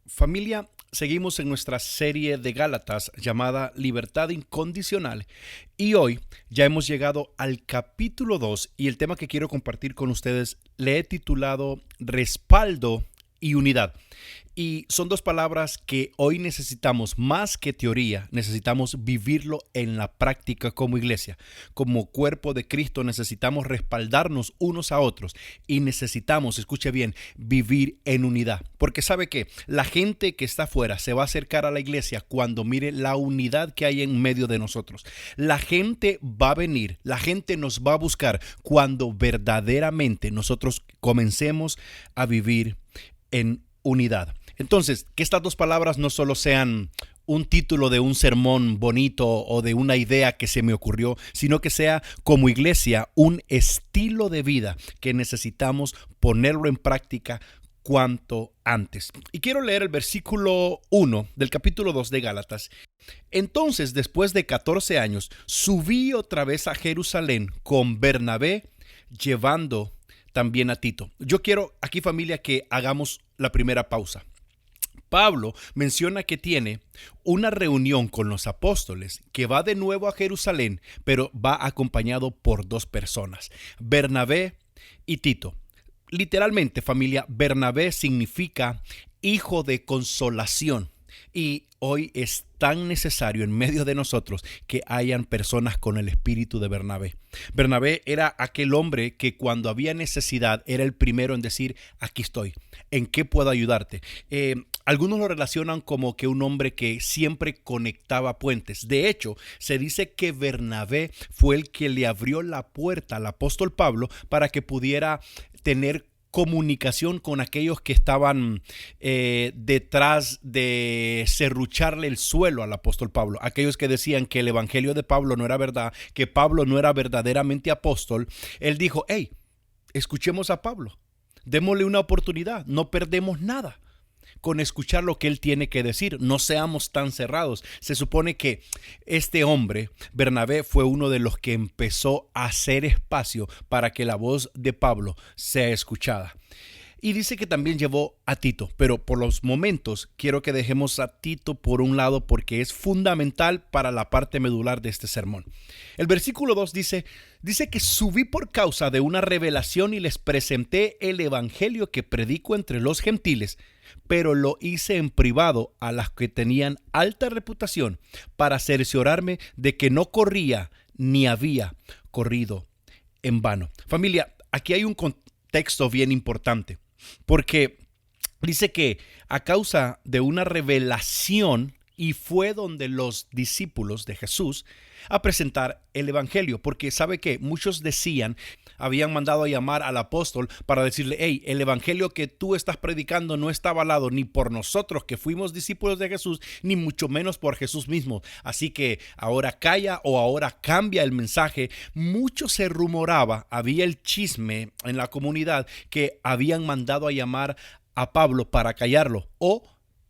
Familia, seguimos en nuestra serie de Gálatas llamada Libertad Incondicional y hoy ya hemos llegado al capítulo 2 y el tema que quiero compartir con ustedes le he titulado Respaldo y Unidad. Y son dos palabras que hoy necesitamos más que teoría, necesitamos vivirlo en la práctica como iglesia. Como cuerpo de Cristo necesitamos respaldarnos unos a otros y necesitamos, escuche bien, vivir en unidad. Porque sabe que la gente que está afuera se va a acercar a la iglesia cuando mire la unidad que hay en medio de nosotros. La gente va a venir, la gente nos va a buscar cuando verdaderamente nosotros comencemos a vivir en unidad. Entonces, que estas dos palabras no solo sean un título de un sermón bonito o de una idea que se me ocurrió, sino que sea como iglesia un estilo de vida que necesitamos ponerlo en práctica cuanto antes. Y quiero leer el versículo 1 del capítulo 2 de Gálatas. Entonces, después de 14 años, subí otra vez a Jerusalén con Bernabé, llevando también a Tito. Yo quiero aquí, familia, que hagamos la primera pausa. Pablo menciona que tiene una reunión con los apóstoles, que va de nuevo a Jerusalén, pero va acompañado por dos personas, Bernabé y Tito. Literalmente, familia, Bernabé significa hijo de consolación. Y hoy es tan necesario en medio de nosotros que hayan personas con el espíritu de Bernabé. Bernabé era aquel hombre que cuando había necesidad era el primero en decir, aquí estoy, ¿en qué puedo ayudarte? Algunos lo relacionan como que un hombre que siempre conectaba puentes. De hecho, se dice que Bernabé fue el que le abrió la puerta al apóstol Pablo para que pudiera tener comunicación con aquellos que estaban detrás de serrucharle el suelo al apóstol Pablo, aquellos que decían que el evangelio de Pablo no era verdad, que Pablo no era verdaderamente apóstol. Él dijo, hey, escuchemos a Pablo, démosle una oportunidad, no perdemos nada con escuchar lo que él tiene que decir, no seamos tan cerrados. Se supone que este hombre, Bernabé, fue uno de los que empezó a hacer espacio para que la voz de Pablo sea escuchada. Y dice que también llevó a Tito, pero por los momentos quiero que dejemos a Tito por un lado porque es fundamental para la parte medular de este sermón. El versículo 2 dice que subí por causa de una revelación y les presenté el evangelio que predico entre los gentiles, pero lo hice en privado a las que tenían alta reputación para cerciorarme de que no corría ni había corrido en vano. Familia, aquí hay un contexto bien importante. Porque dice que a causa de una revelación y fue donde los discípulos de Jesús a presentar el evangelio, porque sabe que muchos decían, habían mandado a llamar al apóstol para decirle, hey, el evangelio que tú estás predicando no está avalado ni por nosotros que fuimos discípulos de Jesús, ni mucho menos por Jesús mismo, así que ahora calla o ahora cambia el mensaje. Mucho se rumoraba, había el chisme en la comunidad que habían mandado a llamar a Pablo para callarlo o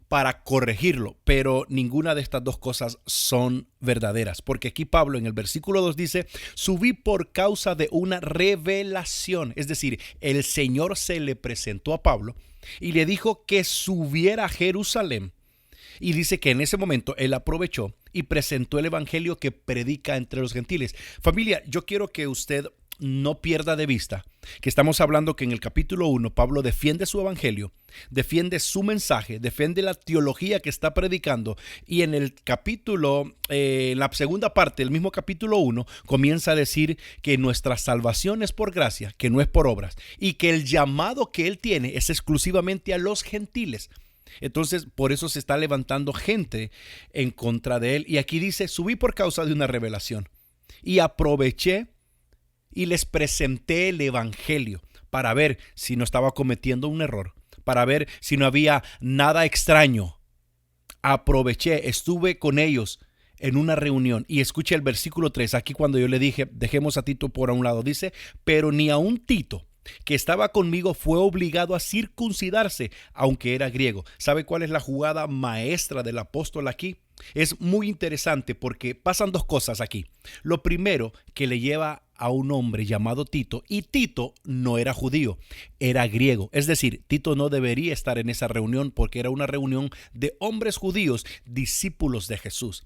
para corregirlo, pero ninguna de estas dos cosas son verdaderas, porque aquí Pablo en el versículo 2 dice, subí por causa de una revelación, es decir, el Señor se le presentó a Pablo y le dijo que subiera a Jerusalén, y dice que en ese momento él aprovechó y presentó el evangelio que predica entre los gentiles. Familia, yo quiero que usted no pierda de vista que estamos hablando que en el capítulo 1 Pablo defiende su evangelio, defiende su mensaje, defiende la teología que está predicando, y en el capítulo, la segunda parte del mismo capítulo 1 comienza a decir que nuestra salvación es por gracia, que no es por obras, y que el llamado que él tiene es exclusivamente a los gentiles. Entonces, por eso se está levantando gente en contra de él. Y aquí dice, subí por causa de una revelación y aproveché y les presenté el evangelio para ver si no estaba cometiendo un error, para ver si no había nada extraño. Aproveché, estuve con ellos en una reunión y escuche el versículo 3, aquí cuando yo le dije, dejemos a Tito por un lado, dice, pero ni aun Tito, que estaba conmigo, fue obligado a circuncidarse, aunque era griego. ¿Sabe cuál es la jugada maestra del apóstol aquí? Es muy interesante porque pasan dos cosas aquí. Lo primero, que le lleva a un hombre llamado Tito, y Tito no era judío, era griego. Es decir, Tito no debería estar en esa reunión porque era una reunión de hombres judíos, discípulos de Jesús.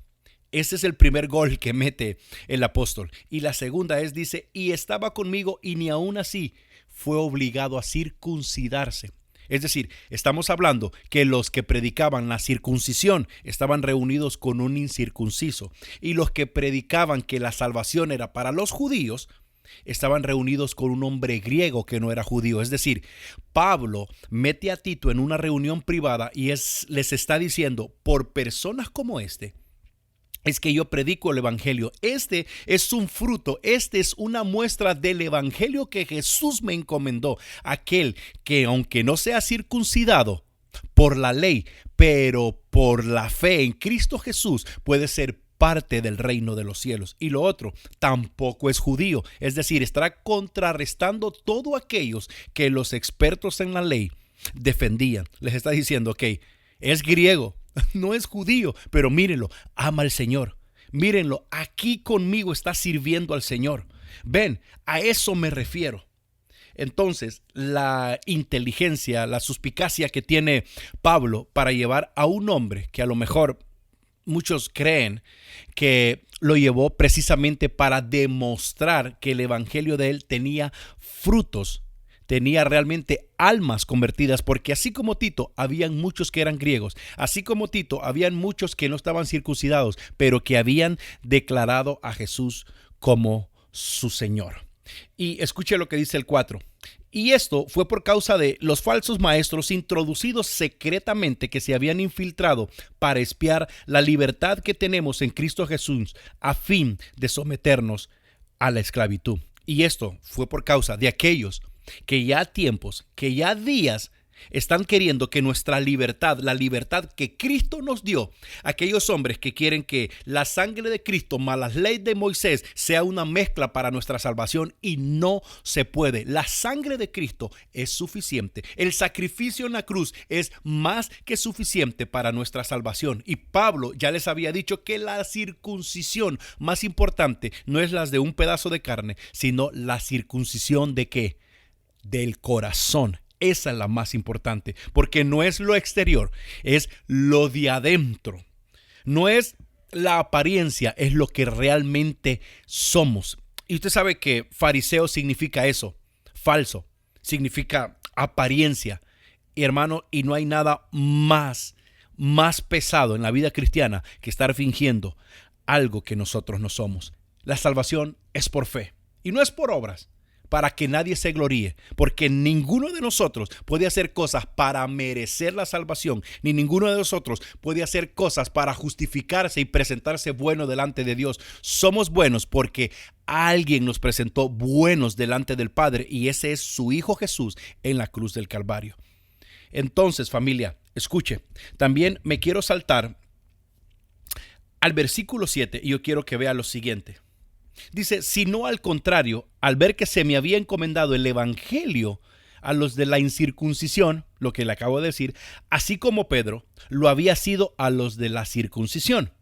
Ese es el primer gol que mete el apóstol. Y la segunda es, dice, y estaba conmigo y ni aun así fue obligado a circuncidarse. Es decir, estamos hablando que los que predicaban la circuncisión estaban reunidos con un incircunciso, y los que predicaban que la salvación era para los judíos estaban reunidos con un hombre griego que no era judío. Es decir, Pablo mete a Tito en una reunión privada y les está diciendo, por personas como es que yo predico el evangelio. Este es un fruto, este es una muestra del evangelio que Jesús me encomendó. Aquel que, aunque no sea circuncidado por la ley, pero por la fe en Cristo Jesús, puede ser parte del reino de los cielos. Y lo otro, tampoco es judío. Es decir, estará contrarrestando todo aquellos que los expertos en la ley defendían. Les está diciendo, ok, es griego, no es judío, pero mírenlo, ama al Señor. Mírenlo, aquí conmigo está sirviendo al Señor. Ven, a eso me refiero. Entonces, la inteligencia, la suspicacia que tiene Pablo para llevar a un hombre que a lo mejor muchos creen que lo llevó precisamente para demostrar que el evangelio de él tenía frutos, tenía realmente almas convertidas, porque así como Tito, habían muchos que eran griegos, así como Tito, habían muchos que no estaban circuncidados, pero que habían declarado a Jesús como su Señor. Y escuche lo que dice el 4. Y esto fue por causa de los falsos maestros introducidos secretamente que se habían infiltrado para espiar la libertad que tenemos en Cristo Jesús a fin de someternos a la esclavitud. Y esto fue por causa de aquellos que ya tiempos, que ya días están queriendo que nuestra libertad, la libertad que Cristo nos dio, aquellos hombres que quieren que la sangre de Cristo más la ley de Moisés sea una mezcla para nuestra salvación, y no se puede. La sangre de Cristo es suficiente. El sacrificio en la cruz es más que suficiente para nuestra salvación. Y Pablo ya les había dicho que la circuncisión más importante no es la de un pedazo de carne, sino la circuncisión ¿de qué? Del corazón. Esa es la más importante, porque no es lo exterior, es lo de adentro. No es la apariencia, es lo que realmente somos. Y usted sabe que fariseo significa eso, falso, significa apariencia. Y hermano, y no hay nada más pesado en la vida cristiana que estar fingiendo algo que nosotros no somos. La salvación es por fe y no es por obras, para que nadie se gloríe, porque ninguno de nosotros puede hacer cosas para merecer la salvación, ni ninguno de nosotros puede hacer cosas para justificarse y presentarse bueno delante de Dios. Somos buenos porque alguien nos presentó buenos delante del Padre, y ese es su Hijo Jesús en la cruz del Calvario. Entonces, familia, escuche, también me quiero saltar al versículo 7 y yo quiero que vea lo siguiente. Dice, sino al contrario, al ver que se me había encomendado el evangelio a los de la incircuncisión, lo que le acabo de decir, así como Pedro lo había sido a los de la circuncisión.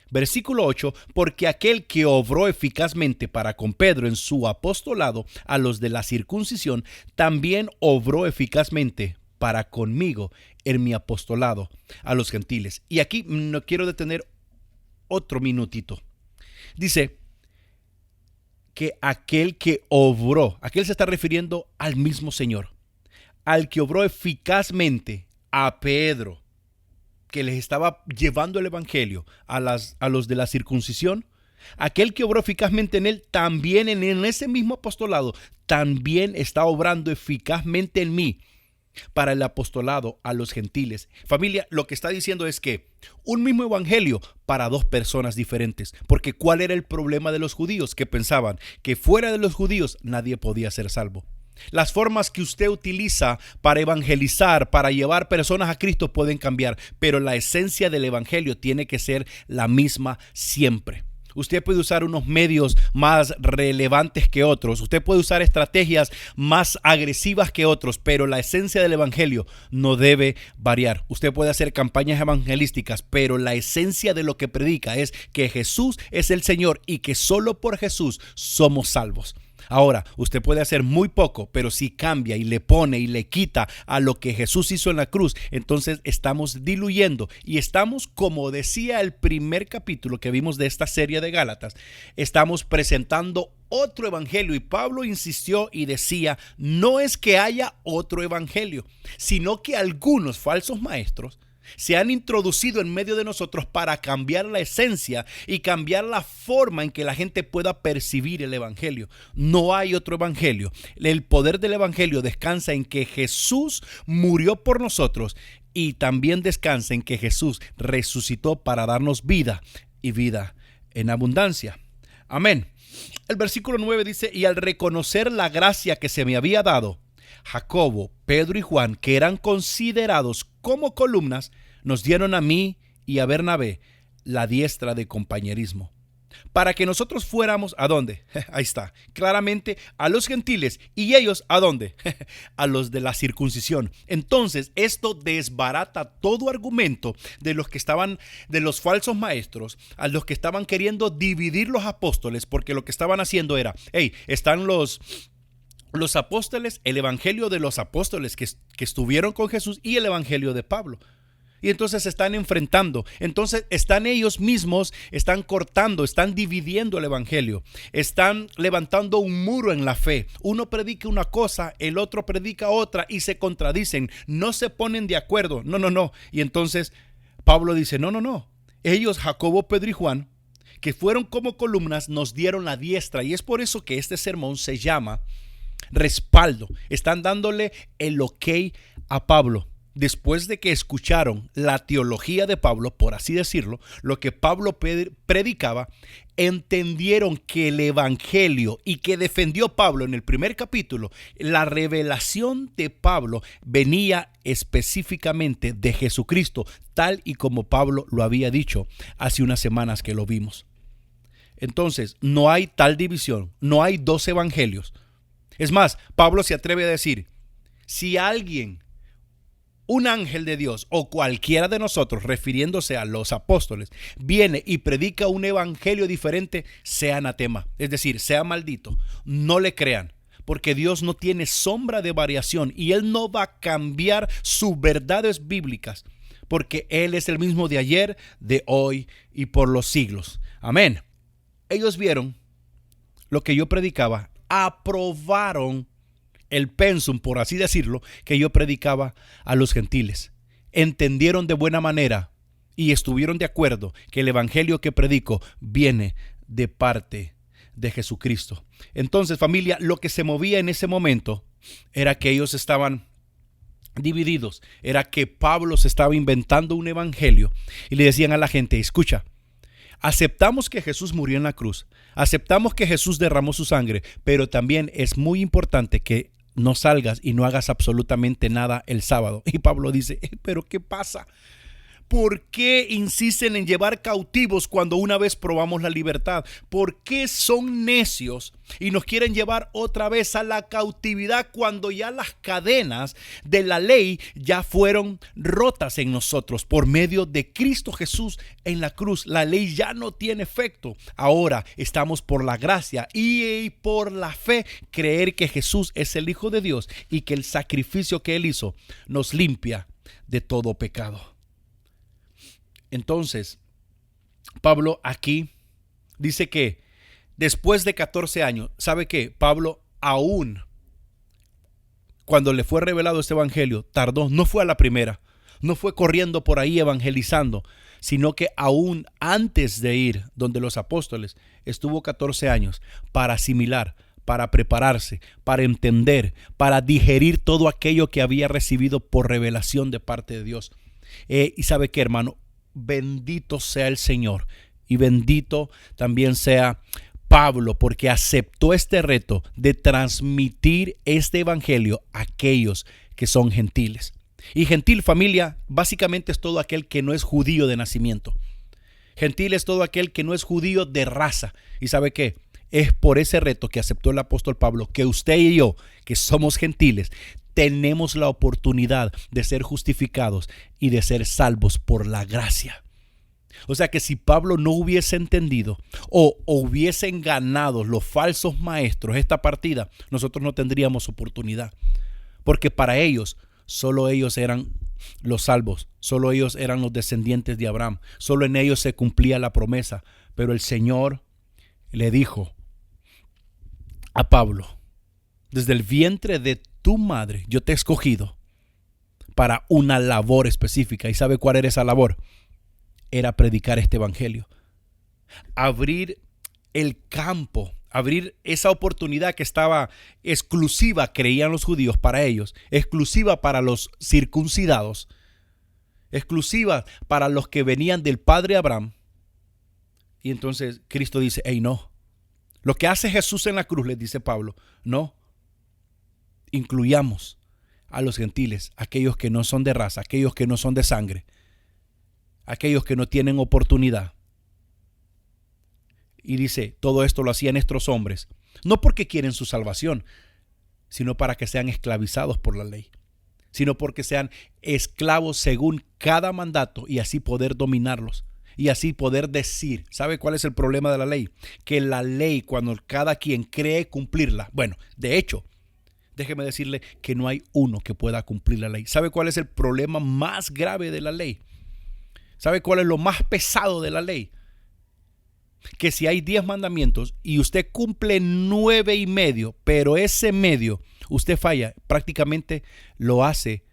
Versículo 8, porque aquel que obró eficazmente para con Pedro en su apostolado a los de la circuncisión, también obró eficazmente para conmigo en mi apostolado a los gentiles. Y aquí no quiero detener otro minutito. Dice que aquel que obró, aquel se está refiriendo al mismo Señor, al que obró eficazmente a Pedro, que les estaba llevando el evangelio a los de la circuncisión, aquel que obró eficazmente en él, también en ese mismo apostolado, también está obrando eficazmente en mí para el apostolado a los gentiles. Familia, lo que está diciendo es que un mismo evangelio para dos personas diferentes. Porque ¿cuál era el problema de los judíos? Que pensaban que fuera de los judíos nadie podía ser salvo. Las formas que usted utiliza para evangelizar, para llevar personas a Cristo pueden cambiar, pero la esencia del evangelio tiene que ser la misma siempre. Usted puede usar unos medios más relevantes que otros. Usted puede usar estrategias más agresivas que otros, pero la esencia del evangelio no debe variar. Usted puede hacer campañas evangelísticas, pero la esencia de lo que predica es que Jesús es el Señor y que solo por Jesús somos salvos. Ahora, usted puede hacer muy poco, pero si cambia y le pone y le quita a lo que Jesús hizo en la cruz, entonces estamos diluyendo y estamos, como decía el primer capítulo que vimos de esta serie de Gálatas, estamos presentando otro evangelio. Y Pablo insistió y decía, no es que haya otro evangelio, sino que algunos falsos maestros se han introducido en medio de nosotros para cambiar la esencia y cambiar la forma en que la gente pueda percibir el evangelio. No hay otro evangelio. El poder del evangelio descansa en que Jesús murió por nosotros y también descansa en que Jesús resucitó para darnos vida y vida en abundancia. Amén. El versículo 9 dice, y al reconocer la gracia que se me había dado, Jacobo, Pedro y Juan, que eran considerados como columnas, nos dieron a mí y a Bernabé la diestra de compañerismo, para que nosotros fuéramos, ¿a dónde? Ahí está, claramente a los gentiles, y ellos, ¿a dónde? A los de la circuncisión. Entonces, esto desbarata todo argumento de los que estaban, de los falsos maestros, a los que estaban queriendo dividir los apóstoles, porque lo que estaban haciendo era, están los apóstoles, el evangelio de los apóstoles que estuvieron con Jesús y el evangelio de Pablo. Y entonces se están enfrentando. Entonces están ellos mismos, están cortando, están dividiendo el evangelio. Están levantando un muro en la fe. Uno predica una cosa, el otro predica otra y se contradicen. No se ponen de acuerdo. No. Y entonces Pablo dice, no. Ellos, Jacobo, Pedro y Juan, que fueron como columnas, nos dieron la diestra. Y es por eso que este sermón se llama respaldo. Están dándole el ok a Pablo. Después de que escucharon la teología de Pablo, por así decirlo, lo que Pablo predicaba, entendieron que el evangelio y que defendió Pablo en el primer capítulo, la revelación de Pablo venía específicamente de Jesucristo, tal y como Pablo lo había dicho hace unas semanas que lo vimos. Entonces, no hay tal división, no hay dos evangelios. Es más, Pablo se atreve a decir, si alguien, un ángel de Dios o cualquiera de nosotros, refiriéndose a los apóstoles, viene y predica un evangelio diferente, sea anatema, es decir, sea maldito, no le crean, porque Dios no tiene sombra de variación y Él no va a cambiar sus verdades bíblicas, porque Él es el mismo de ayer, de hoy y por los siglos. Amén. Ellos vieron lo que yo predicaba, aprobaron el pensum, por así decirlo, que yo predicaba a los gentiles. Entendieron de buena manera y estuvieron de acuerdo que el evangelio que predico viene de parte de Jesucristo. Entonces, familia, lo que se movía en ese momento era que ellos estaban divididos, era que Pablo se estaba inventando un evangelio y le decían a la gente, escucha, aceptamos que Jesús murió en la cruz, aceptamos que Jesús derramó su sangre, pero también es muy importante que no salgas y no hagas absolutamente nada el sábado. Y Pablo dice, ¿pero qué pasa? ¿Por qué insisten en llevar cautivos cuando una vez probamos la libertad? ¿Por qué son necios y nos quieren llevar otra vez a la cautividad cuando ya las cadenas de la ley ya fueron rotas en nosotros por medio de Cristo Jesús en la cruz? La ley ya no tiene efecto. Ahora estamos por la gracia y por la fe creer que Jesús es el Hijo de Dios y que el sacrificio que Él hizo nos limpia de todo pecado. Entonces, Pablo aquí dice que después de 14 años, ¿sabe qué? Pablo aún, cuando le fue revelado este evangelio, tardó, no fue a la primera, no fue corriendo por ahí evangelizando, sino que aún antes de ir donde los apóstoles, estuvo 14 años para asimilar, para prepararse, para entender, para digerir todo aquello que había recibido por revelación de parte de Dios. Y ¿sabe qué, hermano? Bendito sea el Señor y bendito también sea Pablo, porque aceptó este reto de transmitir este evangelio a aquellos que son gentiles. Y gentil, familia, básicamente es todo aquel que no es judío de nacimiento. Gentil es todo aquel que no es judío de raza. ¿Y sabe qué? Es por ese reto que aceptó el apóstol Pablo que usted y yo, que somos gentiles, tenemos la oportunidad de ser justificados y de ser salvos por la gracia. O sea que si Pablo no hubiese entendido o hubiesen ganado los falsos maestros esta partida, nosotros no tendríamos oportunidad. Porque para ellos, solo ellos eran los salvos, solo ellos eran los descendientes de Abraham, solo en ellos se cumplía la promesa. Pero el Señor le dijo a Pablo: desde el vientre de tu madre yo te he escogido para una labor específica. ¿Y sabe cuál era esa labor? Era predicar este evangelio, abrir el campo, abrir esa oportunidad que estaba exclusiva, creían los judíos, para ellos, exclusiva para los circuncidados, exclusiva para los que venían del padre Abraham. Y entonces Cristo dice: hey, no, lo que hace Jesús en la cruz, les dice Pablo, no, incluyamos a los gentiles, aquellos que no son de raza, aquellos que no son de sangre, aquellos que no tienen oportunidad. Y dice, todo esto lo hacían estos hombres, no porque quieren su salvación, sino para que sean esclavizados por la ley, sino porque sean esclavos según cada mandato y así poder dominarlos y así poder decir. ¿Sabe cuál es el problema de la ley? Que la ley, cuando cada quien cree cumplirla, bueno, de hecho, déjeme decirle que no hay uno que pueda cumplir la ley. ¿Sabe cuál es el problema más grave de la ley? ¿Sabe cuál es lo más pesado de la ley? Que si hay 10 mandamientos y usted cumple 9 y medio, pero ese medio usted falla, prácticamente lo hace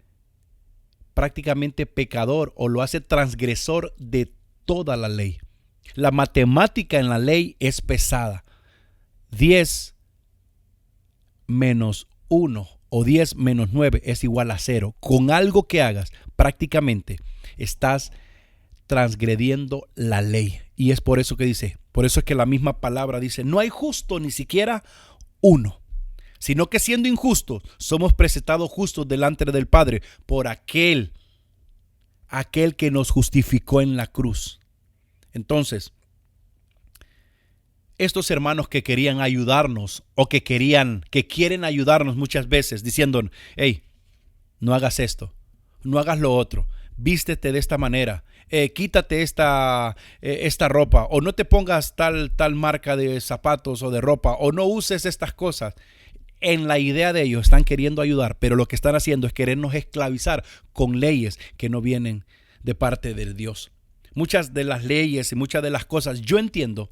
prácticamente pecador o lo hace transgresor de toda la ley. La matemática en la ley es pesada. 10 menos 1 o 10 menos 9 es igual a 0. Con algo que hagas, prácticamente estás transgrediendo la ley. Y es por eso que dice, por eso es que la misma palabra dice, no hay justo ni siquiera uno, sino que siendo injustos, somos presentados justos delante del Padre por aquel que nos justificó en la cruz. Entonces, estos hermanos que querían ayudarnos o que quieren ayudarnos muchas veces diciendo, hey, no hagas esto, no hagas lo otro, vístete de esta manera, quítate esta ropa, o no te pongas tal marca de zapatos o de ropa, o no uses estas cosas. En la idea de ellos están queriendo ayudar, pero lo que están haciendo es querernos esclavizar con leyes que no vienen de parte de Dios. Muchas de las leyes y muchas de las cosas, yo entiendo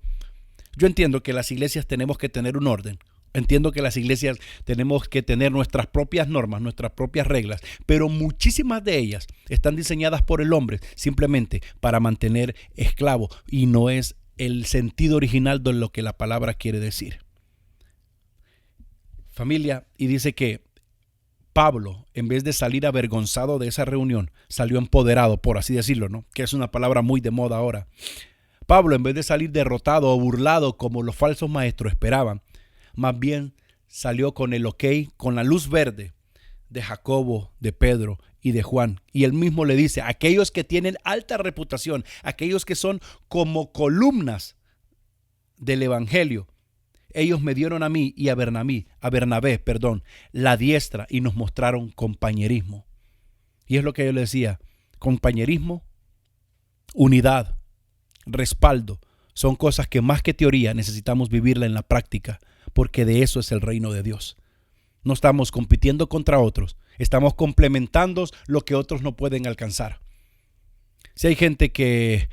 que las iglesias tenemos que tener un orden. Entiendo que las iglesias tenemos que tener nuestras propias normas, nuestras propias reglas, pero muchísimas de ellas están diseñadas por el hombre simplemente para mantener esclavo y no es el sentido original de lo que la palabra quiere decir. Familia, y dice que Pablo, en vez de salir avergonzado de esa reunión, salió empoderado, por así decirlo, ¿no? Que es una palabra muy de moda ahora. Pablo, en vez de salir derrotado o burlado como los falsos maestros esperaban, más bien salió con el ok, con la luz verde de Jacobo, de Pedro y de Juan. Y él mismo le dice, aquellos que tienen alta reputación, aquellos que son como columnas del evangelio, ellos me dieron a mí y a Bernabé, la diestra y nos mostraron compañerismo. Y es lo que yo le decía, compañerismo, unidad, respaldo, son cosas que más que teoría necesitamos vivirla en la práctica, porque de eso es el reino de Dios. No estamos compitiendo contra otros, estamos complementando lo que otros no pueden alcanzar. Si hay gente que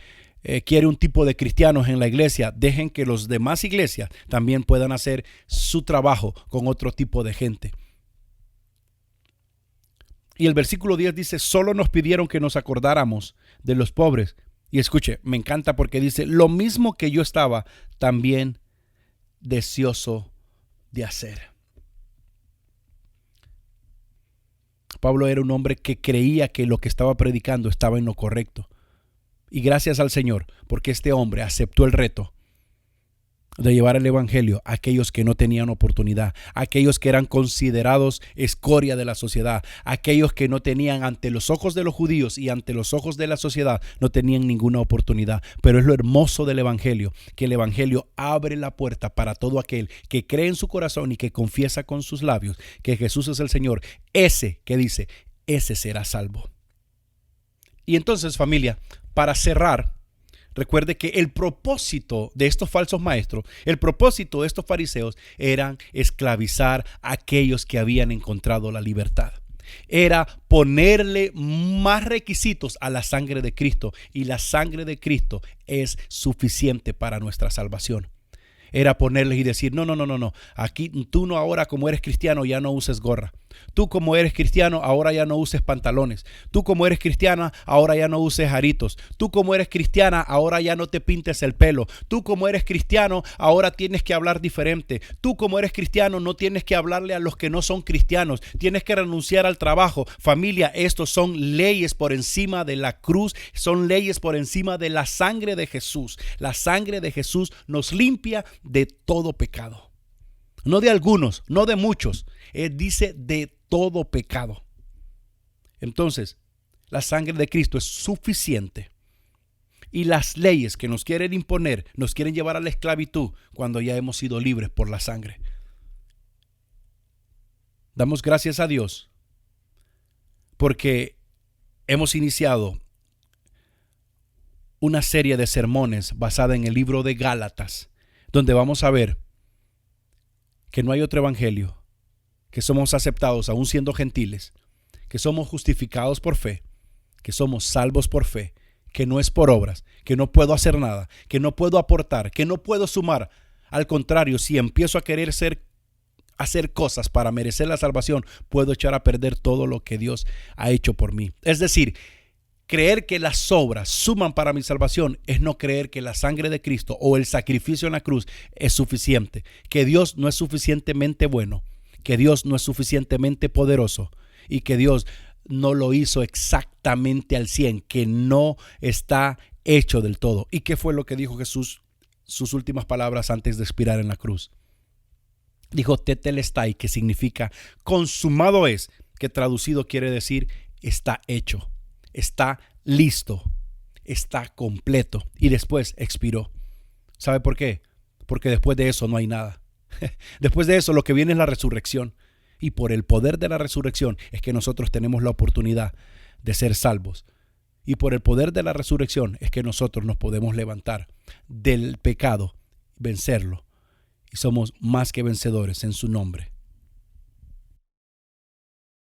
quiere un tipo de cristianos en la iglesia, dejen que los demás iglesias también puedan hacer su trabajo con otro tipo de gente. Y el versículo 10 dice, solo nos pidieron que nos acordáramos de los pobres. Y escuche, me encanta porque dice, lo mismo que yo estaba también deseoso de hacer. Pablo era un hombre que creía que lo que estaba predicando estaba en lo correcto. Y gracias al Señor, porque este hombre aceptó el reto. de llevar el evangelio a aquellos que no tenían oportunidad, a aquellos que eran considerados escoria de la sociedad, a aquellos que no tenían ante los ojos de los judíos y ante los ojos de la sociedad, no tenían ninguna oportunidad. Pero es lo hermoso del evangelio, que el evangelio abre la puerta para todo aquel que cree en su corazón y que confiesa con sus labios que Jesús es el Señor. Ese que dice, ese será salvo. Y entonces, familia, para cerrar, recuerde que el propósito de estos falsos maestros, el propósito de estos fariseos eran esclavizar a aquellos que habían encontrado la libertad. Era ponerle más requisitos a la sangre de Cristo, y la sangre de Cristo es suficiente para nuestra salvación. Era ponerles y decir, no, aquí tú no, ahora como eres cristiano ya no uses gorra. Tú como eres cristiano ahora ya no uses pantalones. Tú como eres cristiana ahora ya no uses aritos. Tú como eres cristiana ahora ya no te pintes el pelo. Tú como eres cristiano ahora tienes que hablar diferente. Tú como eres cristiano no tienes que hablarle a los que no son cristianos. Tienes que renunciar al trabajo. Familia, estos son leyes por encima de la cruz. Son leyes por encima de la sangre de Jesús. La sangre de Jesús nos limpia de todo pecado. No de algunos, no de muchos. Dice de todo pecado. Entonces, la sangre de Cristo es suficiente. Y las leyes que nos quieren imponer, nos quieren llevar a la esclavitud cuando ya hemos sido libres por la sangre. Damos gracias a Dios porque hemos iniciado una serie de sermones basada en el libro de Gálatas, donde vamos a ver que no hay otro evangelio, que somos aceptados aún siendo gentiles, que somos justificados por fe, que somos salvos por fe, que no es por obras, que no puedo hacer nada, que no puedo aportar, que no puedo sumar. Al contrario, si empiezo a querer hacer cosas para merecer la salvación, puedo echar a perder todo lo que Dios ha hecho por mí. Es decir, creer que las obras suman para mi salvación es no creer que la sangre de Cristo o el sacrificio en la cruz es suficiente, que Dios no es suficientemente bueno, que Dios no es suficientemente poderoso y que Dios no lo hizo exactamente al 100, que no está hecho del todo. ¿Y qué fue lo que dijo Jesús, sus últimas palabras antes de expirar en la cruz? Dijo tetelestai, que significa consumado es, que traducido quiere decir está hecho. Está listo, está completo. Y después expiró. ¿Sabe por qué? Porque después de eso no hay nada. Después de eso lo que viene es la resurrección. Y por el poder de la resurrección es que nosotros tenemos la oportunidad de ser salvos. Y por el poder de la resurrección es que nosotros nos podemos levantar del pecado, vencerlo. Y somos más que vencedores en su nombre.